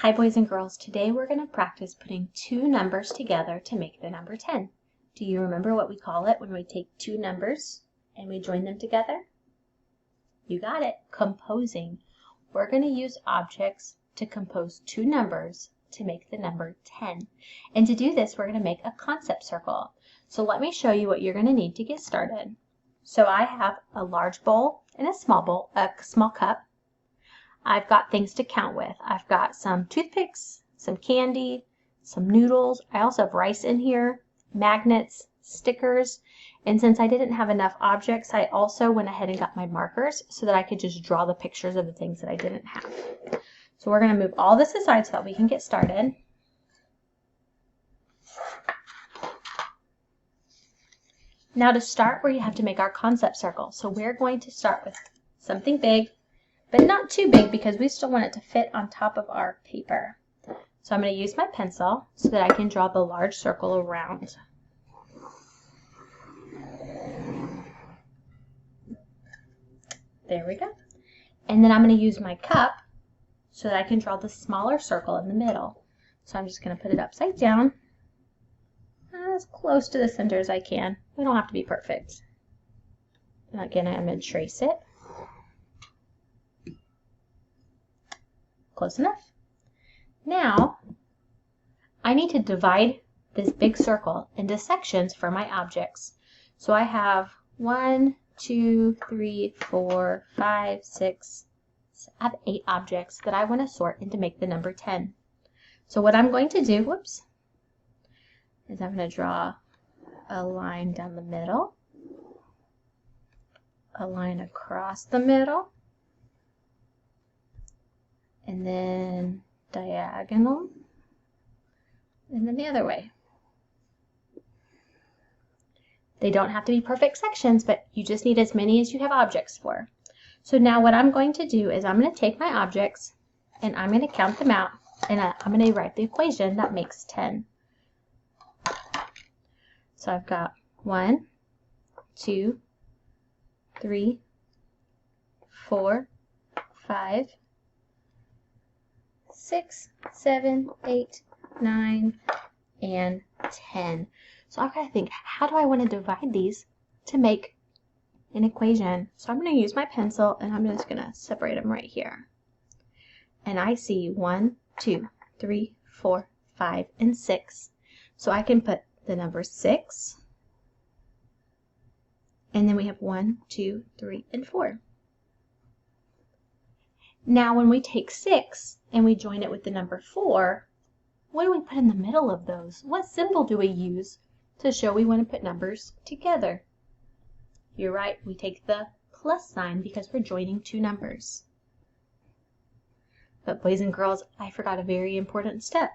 Hi boys and girls, today we're going to practice putting two numbers together to make the number 10. Do you remember what we call it when we take two numbers and we join them together? You got it, composing. We're going to use objects to compose two numbers to make the number 10. And to do this, we're going to make a concept circle. So let me show you what you're going to need to get started. So I have a large bowl and a small cup. I've got things to count with. I've got some toothpicks, some candy, some noodles. I also have rice in here, magnets, stickers, and since I didn't have enough objects, I also went ahead and got my markers so that I could just draw the pictures of the things that I didn't have. So we're going to move all this aside so that we can get started. Now to start, we have to make our concept circle. So we're going to start with something big, but not too big because we still want it to fit on top of our paper. So I'm going to use my pencil so that I can draw the large circle around. There we go. And then I'm going to use my cup so that I can draw the smaller circle in the middle. So I'm just going to put it upside down as close to the center as I can. We don't have to be perfect. And again, I'm going to trace it. Close enough. Now, I need to divide this big circle into sections for my objects. So I have 1, 2, 3, 4, 5, 6, I have 8 objects that I want to sort and to make the number 10. So what I'm going to do, is I'm going to draw a line down the middle, a line across the middle, and then diagonal, and then the other way. They don't have to be perfect sections, but you just need as many as you have objects for. So now what I'm going to do is I'm going to take my objects and I'm going to count them out, and I'm going to write the equation that makes 10. So I've got 1, 2, 3, 4, 5, 6, 7, 8, 9, and 10. So I've got to think, how do I want to divide these to make an equation? So I'm going to use my pencil and I'm just going to separate them right here. And I see 1, 2, 3, 4, 5, and 6. So I can put the number 6, and then we have 1, 2, 3, and 4. Now when we take 6 and we join it with the number 4, what do we put in the middle of those? What symbol do we use to show we want to put numbers together? You're right, we take the plus sign because we're joining two numbers. But boys and girls, I forgot a very important step.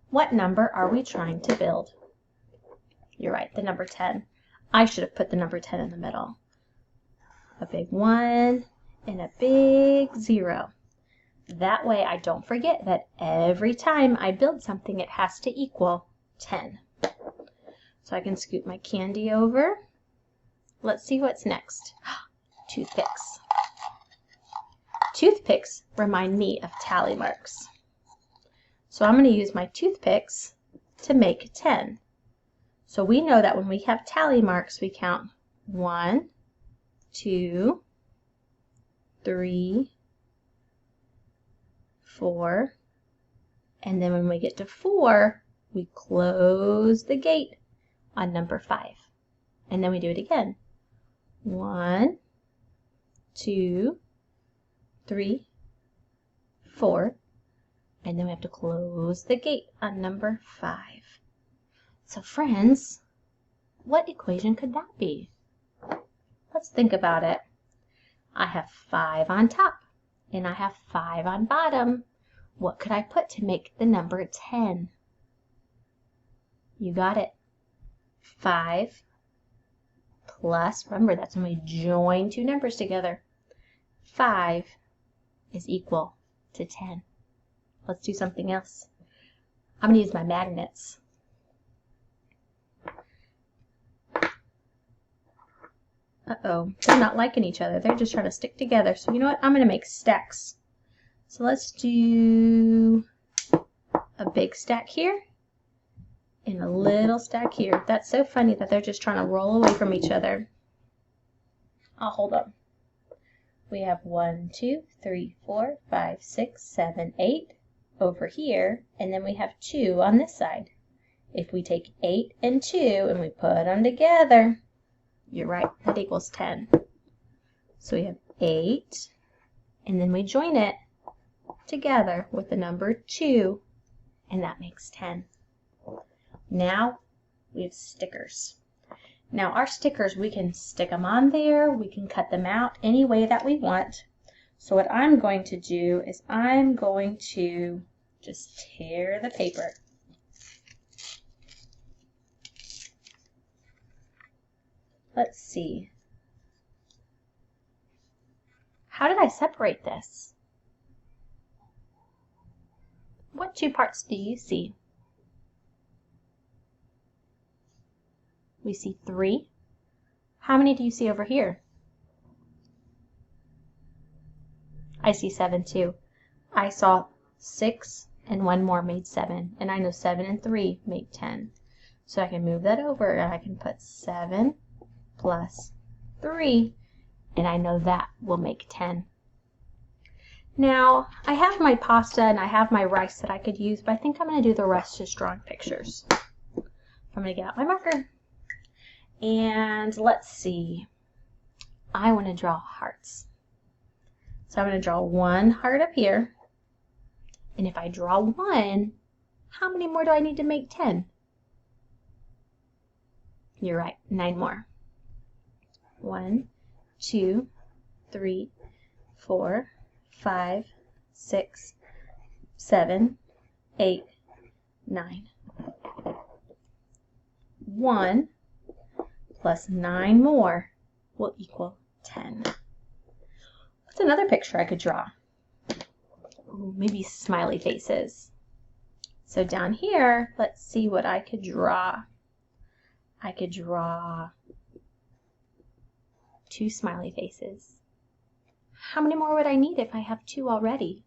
What number are we trying to build? You're right, the number 10. I should have put the number 10 in the middle. A big 1 and a big 0. That way I don't forget that every time I build something it has to equal 10. So I can scoot my candy over. Let's see what's next. Toothpicks. Toothpicks remind me of tally marks. So I'm going to use my toothpicks to make 10. So we know that when we have tally marks, we count 1, 2, 3, 4, and then when we get to 4, we close the gate on number 5. And then we do it again. 1, 2, 3, 4, and then we have to close the gate on number 5. So friends, what equation could that be? Let's think about it. I have 5 on top and I have 5 on bottom. What could I put to make the number 10? You got it. 5 plus, remember that's when we join two numbers together. 5 is equal to 10. Let's do something else. I'm going to use my magnets. Uh-oh, they're not liking each other. They're just trying to stick together. So you know what? I'm going to make stacks. So let's do a big stack here and a little stack here. That's so funny that they're just trying to roll away from each other. I'll hold up. We have 1, 2, 3, 4, 5, 6, 7, 8 over here, and then we have 2 on this side. If we take 8 and 2 and we put them together, you're right, that equals 10. So we have 8, and then we join it together with the number 2, and that makes 10. Now we have stickers. Now our stickers, we can stick them on there, we can cut them out any way that we want. So what I'm going to do is I'm going to just tear the paper. Let's see. How did I separate this? What 2 parts do you see? We see 3. How many do you see over here? I see 7 too. I saw 6 and 1 more made 7, and I know 7 and 3 make 10. So I can move that over and I can put 7 plus 3, and I know that will make 10. Now, I have my pasta and I have my rice that I could use, but I think I'm going to do the rest just drawing pictures. I'm going to get out my marker. And let's see. I want to draw hearts. So I'm going to draw 1 heart up here. And if I draw 1, how many more do I need to make 10? You're right, 9 more. 1, 2, 3, 4, 5, 6, 7, 8, 9. 1 plus 9 more will equal 10. What's another picture I could draw? Ooh, maybe smiley faces. So down here, let's see what I could draw. I could draw 2 smiley faces. How many more would I need if I have 2 already?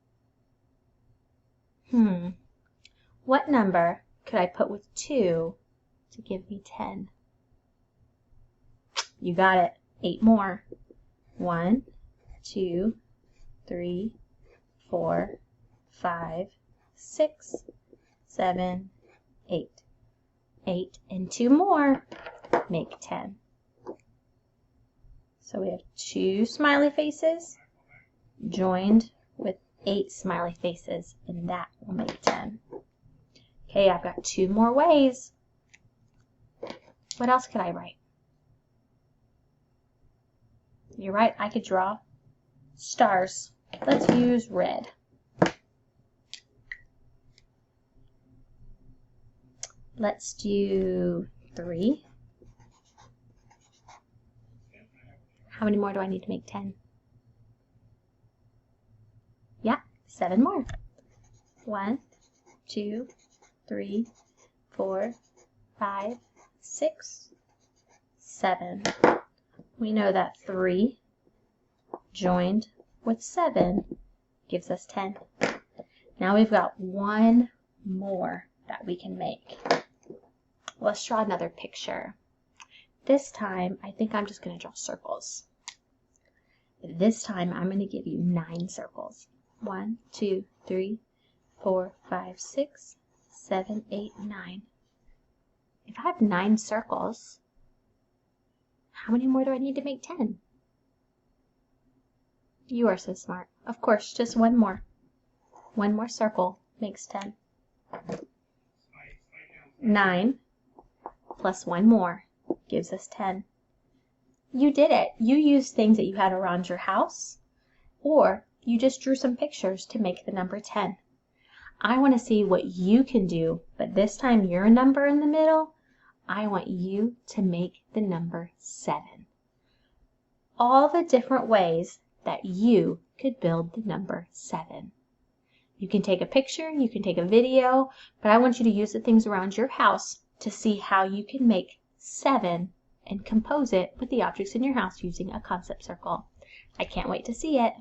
What number could I put with 2 to give me 10? You got it. 8 more. 1, 2, 3, 4, 5, 6, 7, 8. 8 and 2 more make 10. So we have 2 smiley faces joined with 8 smiley faces, and that will make 10. Okay, I've got 2 more ways. What else could I write? You're right, I could draw stars. Let's use red. Let's do 3. How many more do I need to make 10? Yeah, 7 more. 1, 2, 3, 4, 5, 6, 7. We know that 3 joined with 7 gives us 10. Now we've got 1 more that we can make. Let's draw another picture. This time, I think I'm just going to draw circles. This time, I'm going to give you 9 circles. 1, 2, 3, 4, 5, 6, 7, 8, 9. If I have 9 circles, how many more do I need to make 10? You are so smart. Of course, just 1 more. 1 more circle makes 10. 9 plus 1 more gives us 10. You did it. You used things that you had around your house, or you just drew some pictures to make the number 10. I want to see what you can do, but this time your number in the middle, I want you to make the number 7. All the different ways that you could build the number 7. You can take a picture, you can take a video, but I want you to use the things around your house to see how you can make 7 and compose it with the objects in your house using a concept circle. I can't wait to see it.